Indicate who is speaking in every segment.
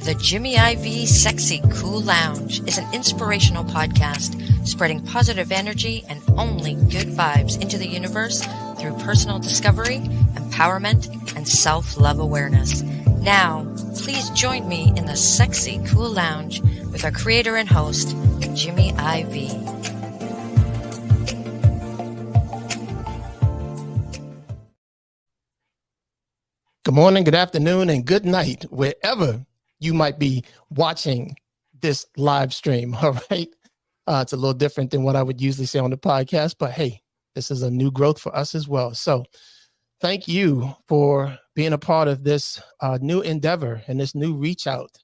Speaker 1: The Jimmy IV Sexy Cool Lounge is an inspirational podcast spreading positive energy and only good vibes into the universe through personal discovery, empowerment, and self-love awareness. Now, please join me in the Sexy Cool Lounge with our creator and host, Jimmy IV.
Speaker 2: Good morning, good afternoon, and good night, wherever you might be watching this live stream. All right. It's a little different than what I would usually say on the podcast, but hey, this is a new growth for us as well. So thank you for being a part of this new endeavor and this new reach out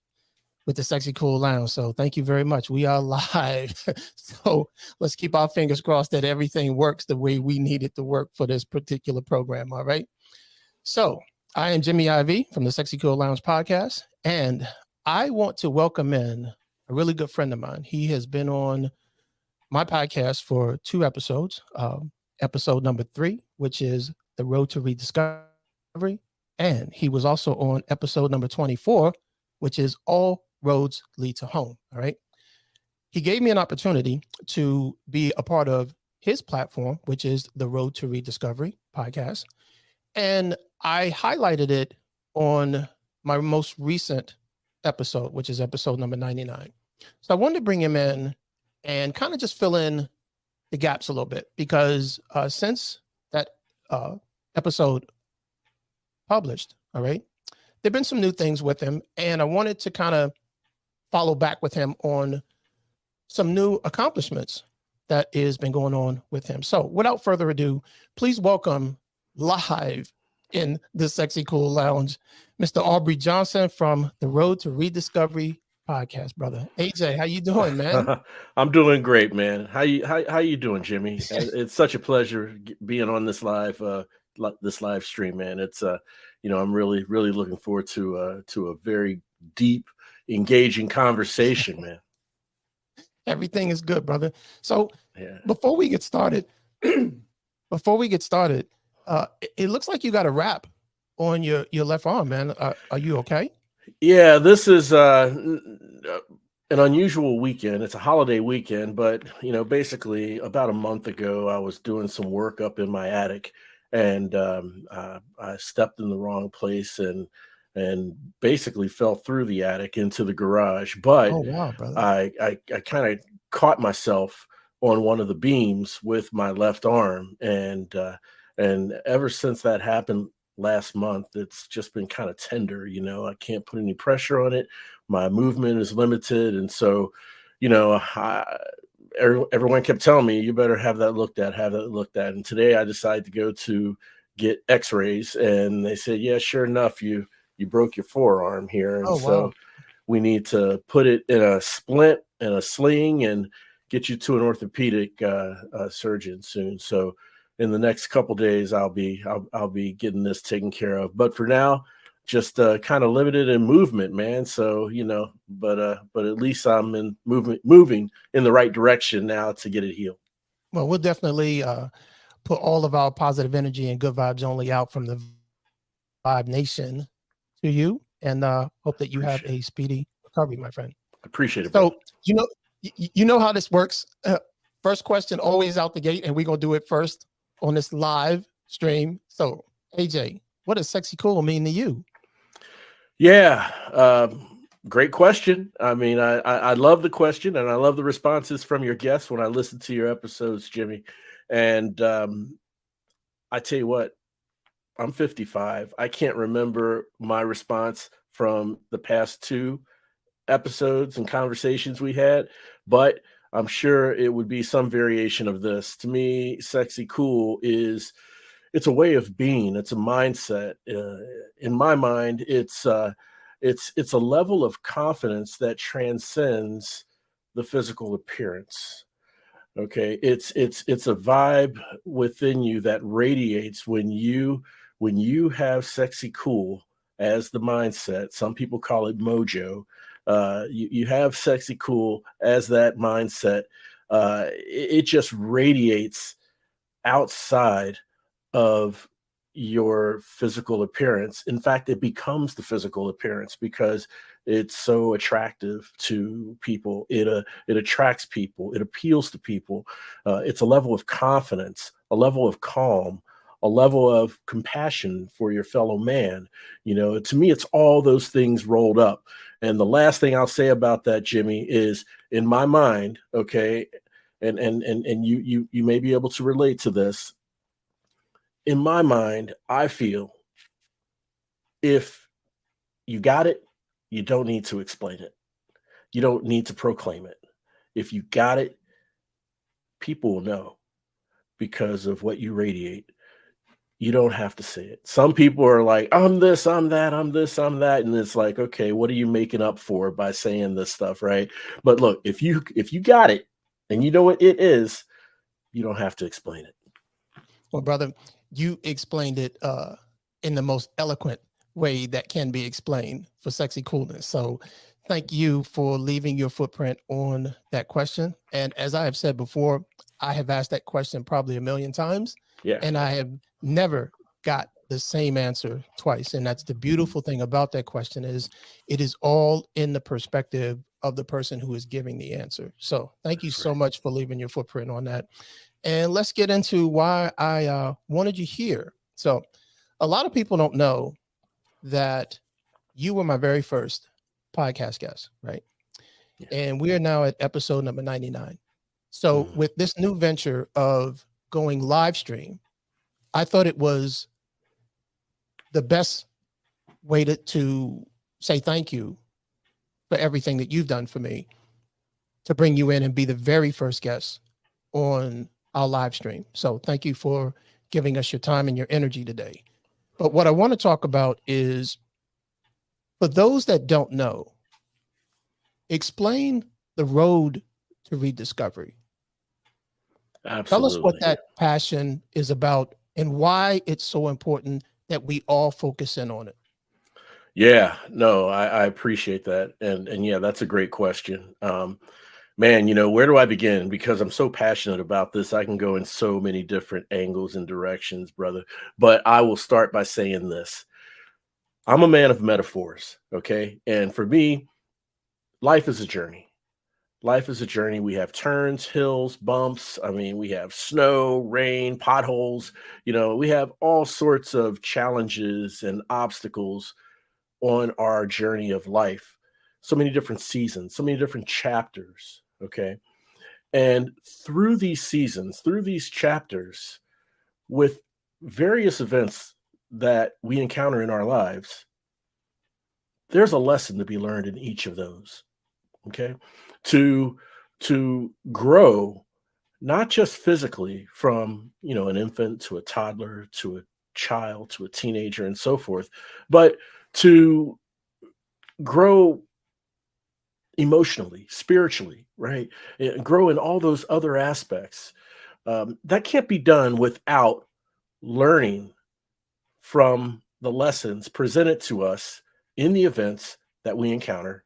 Speaker 2: with the Sexy Cool Lounge. So thank you very much. We are live. So let's keep our fingers crossed that everything works the way we need it to work for this particular program. All right. So I am Jimmy IV from the Sexy Cool Lounge Podcast, and I want to welcome in a really good friend of mine. He has been on my podcast for 2 episodes, episode number 3, which is The Road to Rediscovery, and he was also on episode number 24, which is All Roads Lead to Home. All right. He gave me an opportunity to be a part of his platform, which is the Road to Rediscovery podcast. And I highlighted it on my most recent episode, which is episode number 99. So I wanted to bring him in and kind of just fill in the gaps a little bit, because since that episode published, all right, there've been some new things with him, and I wanted to kind of follow back with him on some new accomplishments that has been going on with him. So without further ado, please welcome live in the Sexy Cool Lounge, Mr. Aubrey Johnson from the Road to Rediscovery podcast, brother. AJ, how you doing, man?
Speaker 3: I'm doing great, man. How you doing, Jimmy? It's such a pleasure being on this live stream, man. It's I'm really looking forward to a very deep, engaging conversation, man.
Speaker 2: Everything is good, brother. So before we get started, it looks like you got a wrap on your left arm, man. Are you okay?
Speaker 3: Yeah, this is an unusual weekend. It's a holiday weekend, but basically about a month ago, I was doing some work up in my attic, and I stepped in the wrong place and basically fell through the attic into the garage. But
Speaker 2: oh, wow, brother.
Speaker 3: I kind of caught myself on one of the beams with my left arm, and ever since that happened last month, it's just been kind of tender. I can't put any pressure on it. My movement is limited. And so, everyone kept telling me, you better have that looked at. And today I decided to go to get x-rays, and they said, yeah, sure enough, you broke your forearm here. And so we need to put it in a splint and a sling and get you to an orthopedic surgeon soon. So in the next couple days, I'll be getting this taken care of. But for now, just kind of limited in movement, man. So but at least I'm moving in the right direction now to get it healed.
Speaker 2: Well, we'll definitely put all of our positive energy and good vibes only out from the Vibe Nation to you, and hope that you have a speedy recovery, my friend.
Speaker 3: Appreciate it.
Speaker 2: So you know how this works. First question always out the gate, and we're gonna do it first on this live stream. So AJ, what does sexy cool mean to you?
Speaker 3: Yeah, great question. I mean, I love the question, and I love the responses from your guests when I listen to your episodes, Jimmy. And I tell you what, I'm 55. I can't remember my response from the past 2 episodes and conversations we had, but I'm sure it would be some variation of this. To me, sexy cool it's a way of being. It's a mindset. In my mind, it's a level of confidence that transcends the physical appearance. Okay, it's a vibe within you that radiates when you have sexy cool as the mindset. Some people call it mojo. You have sexy cool as that mindset. It just radiates outside of your physical appearance. In fact, it becomes the physical appearance because it's so attractive to people. It attracts people. It appeals to people. It's a level of confidence, a level of calm, a level of compassion for your fellow man. To me, it's all those things rolled up. And the last thing I'll say about that, Jimmy, is in my mind, okay, and you may be able to relate to this. In my mind, I feel if you got it, you don't need to explain it. You don't need to proclaim it. If you got it, people will know because of what you radiate. You don't have to say it. Some people are like, I'm this, I'm that, I'm this, I'm that. And it's like, okay, what are you making up for by saying this stuff, right? But look, if you got it and you know what it is, you don't have to explain it.
Speaker 2: Well, brother, you explained it in the most eloquent way that can be explained for sexy coolness. So thank you for leaving your footprint on that question. And as I have said before, I have asked that question probably a million times.
Speaker 3: Yeah.
Speaker 2: And I have never got the same answer twice. And that's the beautiful thing about that question is it is all in the perspective of the person who is giving the answer. So thank you so much for leaving your footprint on that. And let's get into why I wanted you here. So a lot of people don't know that you were my very first podcast guest, right? Yeah. And we are now at episode number 99. So with this new venture of going live stream, I thought it was the best way to say thank you for everything that you've done for me, to bring you in and be the very first guest on our live stream. So thank you for giving us your time and your energy today. But what I want to talk about is, for those that don't know, explain the road to rediscovery.
Speaker 3: Absolutely.
Speaker 2: Tell us what that passion is about and why it's so important that we all focus in on it.
Speaker 3: Yeah, no, I appreciate that. And yeah, that's a great question. Man, where do I begin? Because I'm so passionate about this. I can go in so many different angles and directions, brother. But I will start by saying this. I'm a man of metaphors, okay? And for me, life is a journey. Life is a journey. We have turns, hills, bumps. I mean, we have snow, rain, potholes. We have all sorts of challenges and obstacles on our journey of life. So many different seasons, so many different chapters, okay? And through these seasons, through these chapters, with various events that we encounter in our lives, there's a lesson to be learned in each of those, okay? To grow, not just physically from, an infant to a toddler, to a child, to a teenager, and so forth, but to grow emotionally, spiritually, right? And grow in all those other aspects. That can't be done without learning from the lessons presented to us in the events that we encounter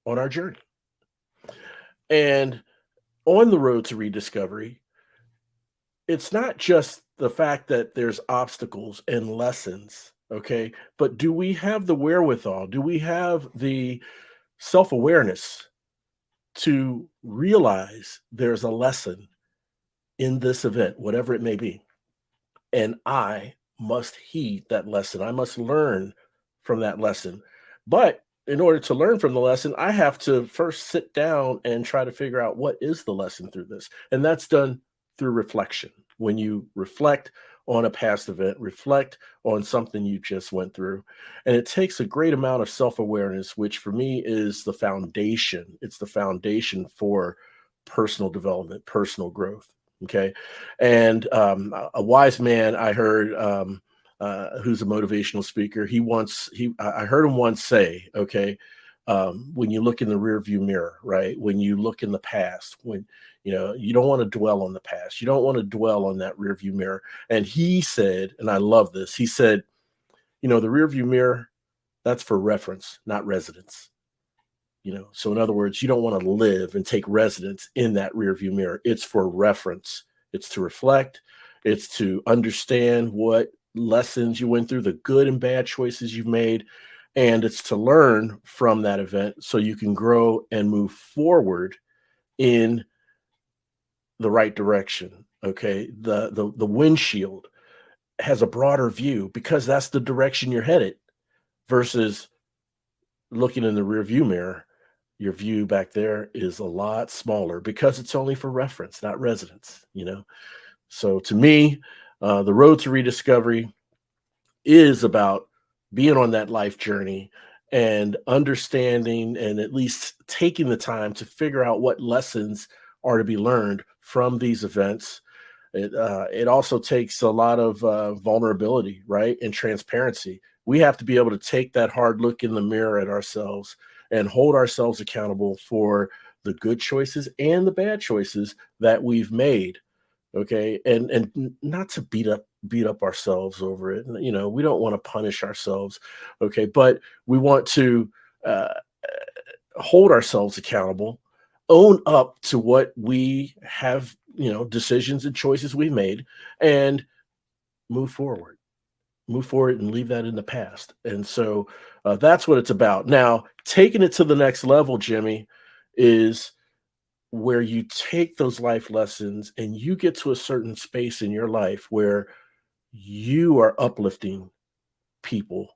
Speaker 3: on our journey. And on the road to rediscovery, it's not just the fact that there's obstacles and lessons, okay? But do we have the wherewithal? Do we have the self-awareness to realize there's a lesson in this event, whatever it may be? And I must heed that lesson. I must learn from that lesson. But in order to learn from the lesson, I have to first sit down and try to figure out what is the lesson through this. And that's done through reflection. When you reflect on a past event, reflect on something you just went through. And it takes a great amount of self-awareness, which for me is the foundation. It's the foundation for personal development, personal growth. Okay. And a wise man I heard, who's a motivational speaker, I heard him once say, okay, when you look in the rearview mirror, right? When you look in the past, when, you don't want to dwell on the past. You don't want to dwell on that rearview mirror. And he said, and I love this, he said, the rearview mirror, that's for reference, not residence. So in other words, you don't want to live and take residence in that rearview mirror. It's for reference. It's to reflect. It's to understand what lessons you went through, the good and bad choices you've made. And it's to learn from that event so you can grow and move forward in the right direction. Okay. The windshield has a broader view because that's the direction you're headed versus looking in the rear view mirror. Your view back there is a lot smaller because it's only for reference, not residence, you know? So to me, the road to rediscovery is about being on that life journey and understanding and at least taking the time to figure out what lessons are to be learned from these events. It also takes a lot of vulnerability, right? And transparency. We have to be able to take that hard look in the mirror at ourselves and hold ourselves accountable for the good choices and the bad choices that we've made. Okay. And not to beat up ourselves over it. You know, we don't want to punish ourselves. Okay. But we want to hold ourselves accountable, own up to what we have, you know, decisions and choices we made, and move forward and leave that in the past. And so that's what it's about. Now, taking it to the next level, Jimmy, is where you take those life lessons and you get to a certain space in your life where you are uplifting people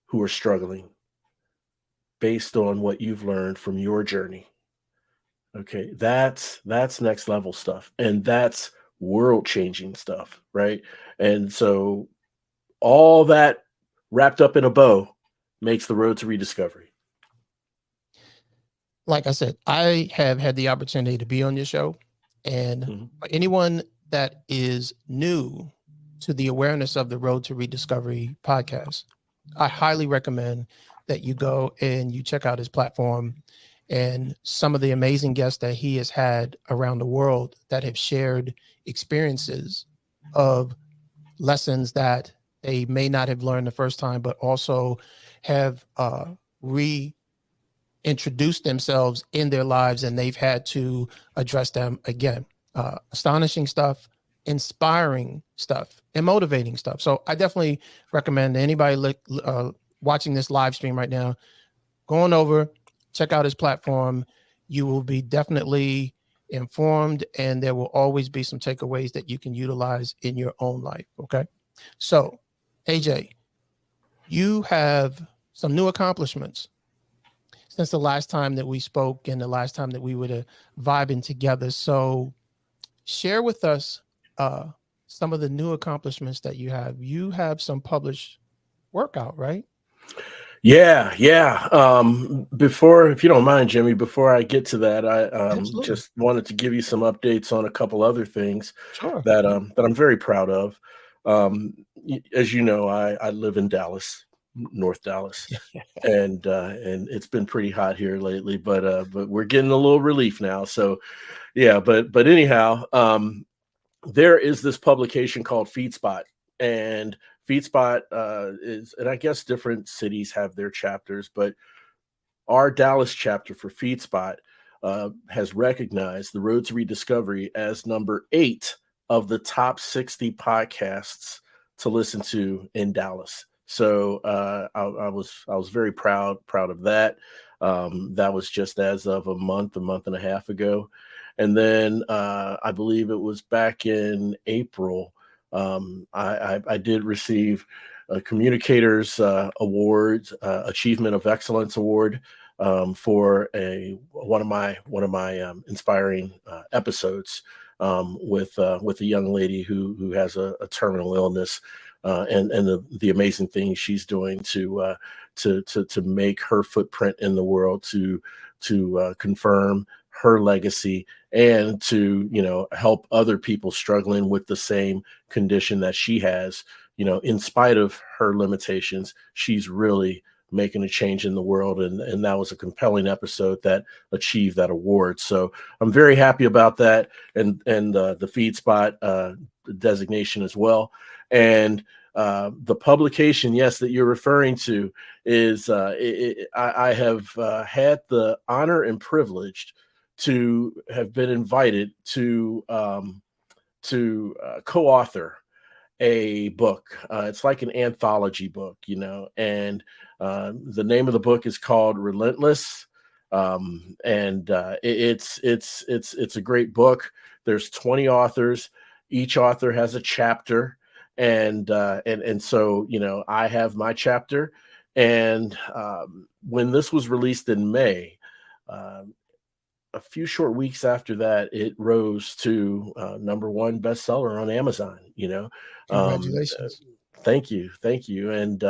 Speaker 3: who are struggling based on what you've learned from your journey. Okay, that's next level stuff, and that's world changing stuff, right? And so all that wrapped up in a bow makes the road to rediscovery.
Speaker 2: Like I said, I have had the opportunity to be on your show, and for anyone that is new to the awareness of the Road to Rediscovery podcast, I highly recommend that you go and you check out his platform and some of the amazing guests that he has had around the world that have shared experiences of lessons that they may not have learned the first time, but also have reintroduced themselves in their lives, and they've had to address them again. Astonishing stuff, inspiring stuff, and motivating stuff. So I definitely recommend anybody watching this live stream right now, going over, check out his platform. You will be definitely informed, and there will always be some takeaways that you can utilize in your own life. Okay. So, AJ, you have some new accomplishments since the last time that we spoke and the last time that we were vibing together. So share with us some of the new accomplishments that you have. You have some published workout, right?
Speaker 3: Yeah. Before, if you don't mind, Jimmy, before I get to that, I just wanted to give you some updates on a couple other things that I'm very proud of. As you know, I live in Dallas, North Dallas, and it's been pretty hot here lately, but we're getting a little relief now. So yeah, but anyhow, there is this publication called FeedSpot, and FeedSpot is, and I guess different cities have their chapters, but our Dallas chapter for FeedSpot has recognized the Road to Rediscovery as number 8 of the top 60 podcasts to listen to in Dallas. So I was very proud of that. That was just as of a month and a half ago. And then I believe it was back in April, I did receive a Communicators Award, Achievement of Excellence Award, for one of my inspiring episodes with a young lady who has a terminal illness, and the amazing things she's doing to make her footprint in the world, to confirm her legacy, and to, you know, help other people struggling with the same condition that she has. You know, in spite of her limitations, she's really making a change in the world, and that was a compelling episode that achieved that award. So I'm very happy about that, and the FeedSpot designation as well. And the publication, yes, that you're referring to is I have had the honor and privilege to have been invited to co-author a book. It's like an anthology book, and the name of the book is called Relentless. And it's a great book. There's 20 authors. Each author has a chapter, and so I have my chapter. And when this was released in May, a few short weeks after that, it rose to #1 bestseller on Amazon.
Speaker 2: Congratulations.
Speaker 3: Thank you, and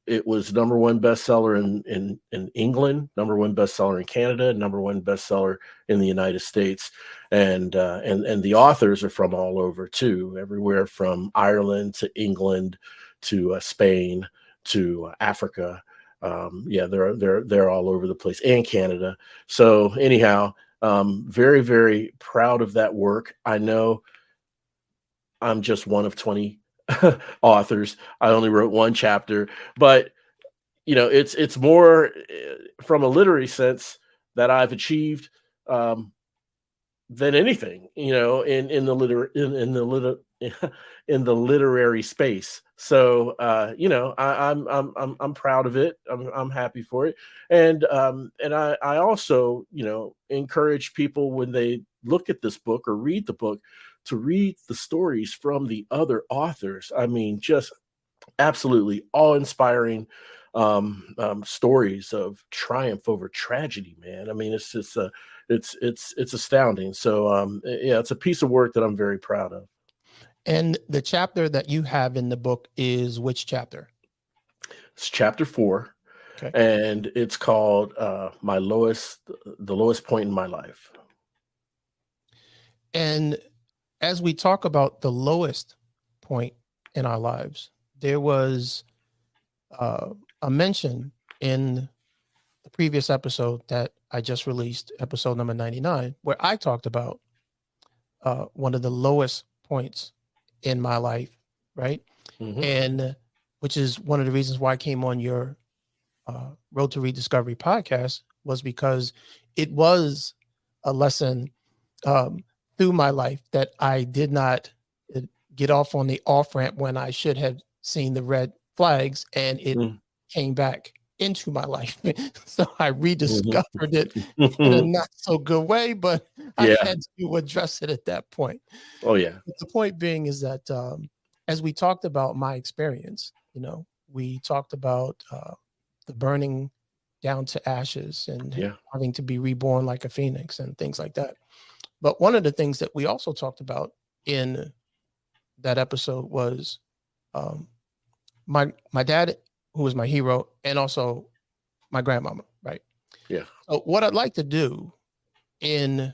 Speaker 3: it was #1 bestseller in England, #1 bestseller in Canada, #1 bestseller in the United States, and the authors are from all over too, everywhere from Ireland to England to Spain to Africa. They're all over the place, and Canada. So anyhow, very, very proud of that work. I know I'm just one of 20 authors. I only wrote one chapter, but it's more from a literary sense that I've achieved than anything, in the literary space. So I'm proud of it. I'm happy for it, and I also encourage people when they look at this book or read the book to read the stories from the other authors. I mean, just absolutely awe-inspiring stories of triumph over tragedy, man. I mean, it's just it's astounding. So it's a piece of work that I'm very proud of.
Speaker 2: And the chapter that you have in the book is which chapter?
Speaker 3: It's chapter 4. Okay. And it's called the lowest point in my life.
Speaker 2: And as we talk about the lowest point in our lives, there was a mention in the previous episode that I just released, episode number 99, where I talked about one of the lowest points in my life, right? Mm-hmm. And which is one of the reasons why I came on your Road to Rediscovery podcast, was because it was a lesson through my life that I did not get off on the off ramp when I should have seen the red flags, and it came back into my life. So I rediscovered it in a not so good way, but I had to address it at that point.
Speaker 3: Oh yeah.
Speaker 2: But the point being is that as we talked about my experience, we talked about the burning down to ashes and having to be reborn like a phoenix and things like that. But one of the things that we also talked about in that episode was my dad, who was my hero, and also my grandmama, right?
Speaker 3: Yeah.
Speaker 2: So what I'd like to do in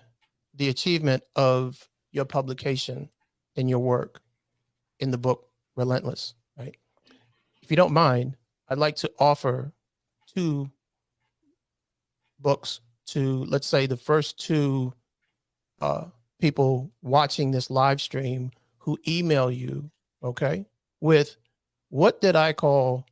Speaker 2: the achievement of your publication and your work in the book Relentless, right? If you don't mind, I'd like to offer 2 books to, let's say, the first 2 people watching this live stream who email you, okay, with what did I call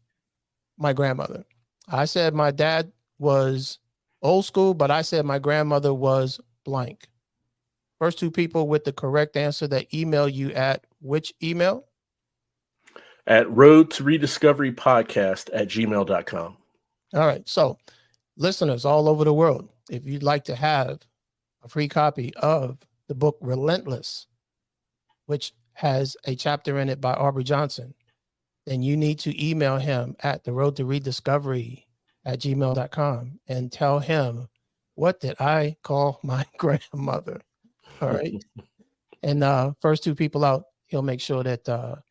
Speaker 2: my grandmother? I said my dad was old school, but I said my grandmother was blank. First 2 people with the correct answer that email you at which email?
Speaker 3: At Road to Rediscovery Podcast at gmail.com.
Speaker 2: All right. So listeners all over the world, if you'd like to have a free copy of the book Relentless, which has a chapter in it by Aubrey Johnson, then you need to email him at the Road to Rediscovery at gmail.com and tell him, what did I call my grandmother? All right. And first 2 people out, he'll make sure that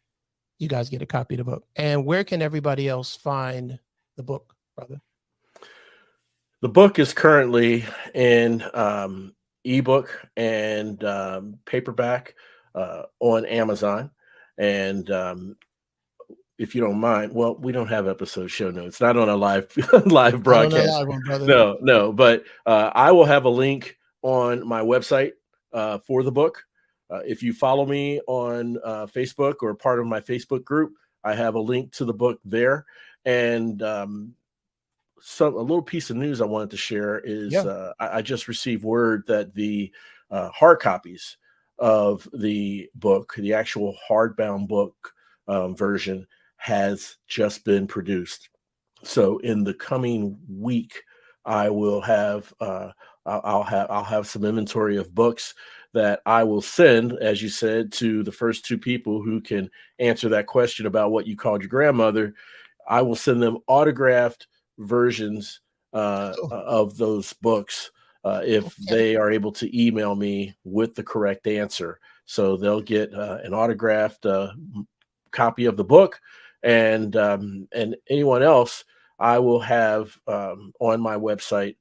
Speaker 2: you guys get a copy of the book. And where can everybody else find the book, brother?
Speaker 3: The book is currently in ebook and paperback on Amazon. And if you don't mind, well, we don't have episode show notes, not on a live broadcast.
Speaker 2: Live one, brother.
Speaker 3: No, but I will have a link on my website for the book. If you follow me on Facebook or part of my Facebook group, I have a link to the book there. And a little piece of news I wanted to share is I just received word that the hard copies of the book, the actual hardbound book version, has just been produced. So in the coming week, I will have I'll have some inventory of books that I will send, as you said, to the first two people who can answer that question about what you called your grandmother. I will send them autographed versions of those books if
Speaker 2: Okay.
Speaker 3: they are able to email me with the correct answer. So they'll get an autographed copy of the book, and anyone else, I will have on my website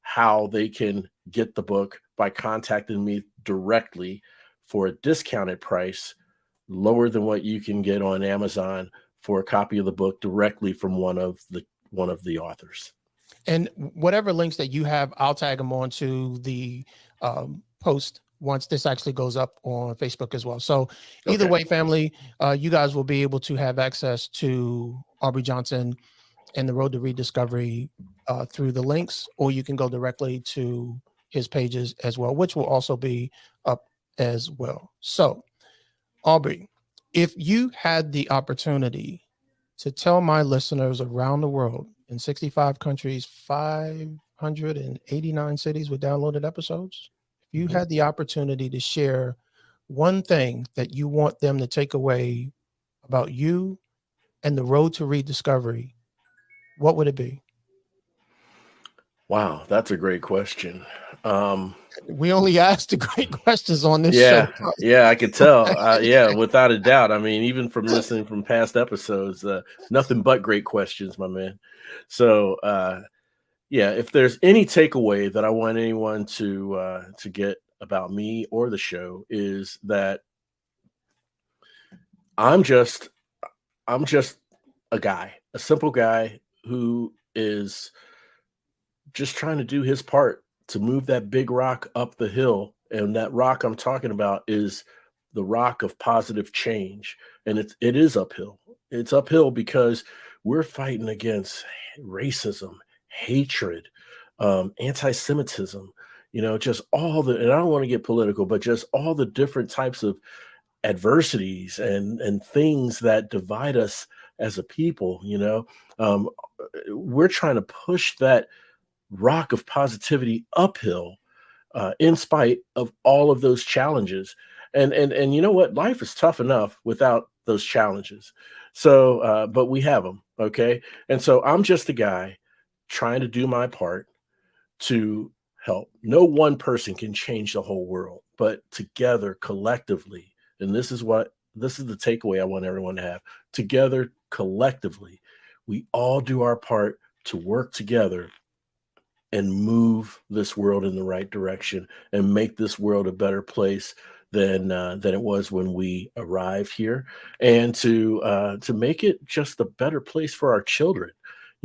Speaker 3: how they can get the book by contacting me directly for a discounted price, lower than what you can get on Amazon for a copy of the book directly from one of the authors.
Speaker 2: And whatever links that you have, I'll tag them on to the post once this actually goes up on Facebook as well. So either way, family, you guys will be able to have access to Aubrey Johnson and the Road to Rediscovery through the links, or you can go directly to his pages as well, which will also be up as well. So, Aubrey, if you had the opportunity to tell my listeners around the world in 65 countries, 589 cities with downloaded episodes, if you had the opportunity to share one thing that you want them to take away about you and the Road to Rediscovery, what would it be?
Speaker 3: Wow, that's a great question.
Speaker 2: We only asked the great questions on this
Speaker 3: Yeah,
Speaker 2: show.
Speaker 3: yeah, I could tell. Yeah, without a doubt. I mean, even from listening from past episodes, nothing but great questions, my man. So, yeah, if there's any takeaway that I want anyone to get about me or the show, is that I'm just a guy, a simple guy who is just trying to do his part to move that big rock up the hill. And that rock I'm talking about is the rock of positive change. And it is uphill. It's uphill because we're fighting against racism, hatred, anti-Semitism, just all and I don't want to get political, but just all the different types of adversities and things that divide us as a people. We're trying to push that rock of positivity uphill in spite of all of those challenges. And you know what? Life is tough enough without those challenges. So, but we have them. Okay. And so I'm just a guy trying to do my part to help. No one person can change the whole world, but together, collectively, and this is the takeaway I want everyone to have. Together, collectively, we all do our part to work together and move this world in the right direction and make this world a better place than it was when we arrived here, and to make it just a better place for our children.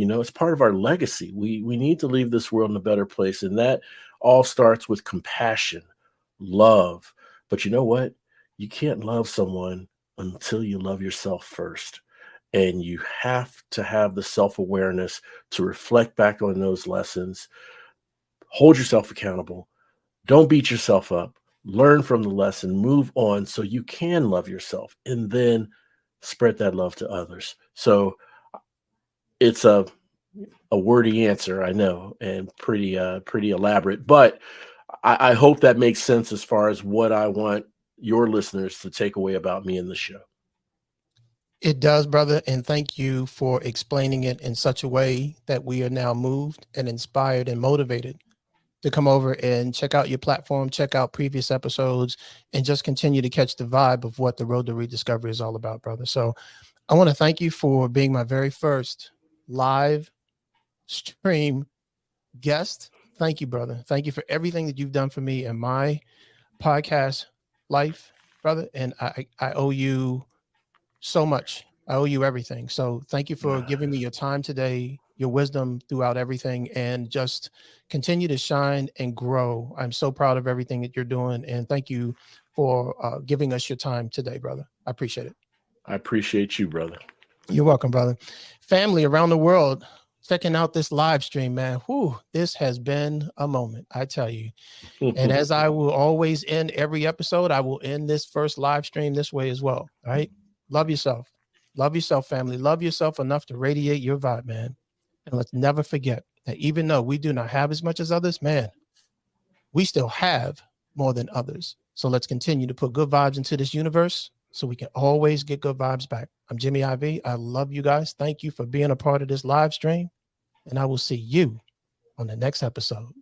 Speaker 3: It's part of our legacy. We need to leave this world in a better place, and that all starts with compassion, love. But you know what? You can't love someone until you love yourself first. And you have to have the self-awareness to reflect back on those lessons, hold yourself accountable, don't beat yourself up, learn from the lesson, move on so you can love yourself, and then spread that love to others. So it's a wordy answer, I know, and pretty elaborate, but I hope that makes sense as far as what I want your listeners to take away about me in the show.
Speaker 2: It does, brother. And thank you for explaining it in such a way that we are now moved and inspired and motivated to come over and check out your platform, check out previous episodes, and just continue to catch the vibe of what the Road to Rediscovery is all about, brother. So I want to thank you for being my very first live stream guest. Thank you, brother. Thank you for everything that you've done for me in my podcast life, brother. And I owe you so much. I owe you everything. So thank you for giving me your time today, your wisdom throughout everything, and just continue to shine and grow. I'm so proud of everything that you're doing. And thank you for giving us your time today, brother. I appreciate it.
Speaker 3: I appreciate you, brother.
Speaker 2: You're welcome, brother. Family around the world, checking out this live stream, man. Whew, this has been a moment, I tell you. And as I will always end every episode, I will end this first live stream this way as well. All right. Love yourself. Love yourself, family. Love yourself enough to radiate your vibe, man. And let's never forget that even though we do not have as much as others, man, we still have more than others. So let's continue to put good vibes into this universe so we can always get good vibes back. I'm Jimmy IV. I love you guys. Thank you for being a part of this live stream. And I will see you on the next episode.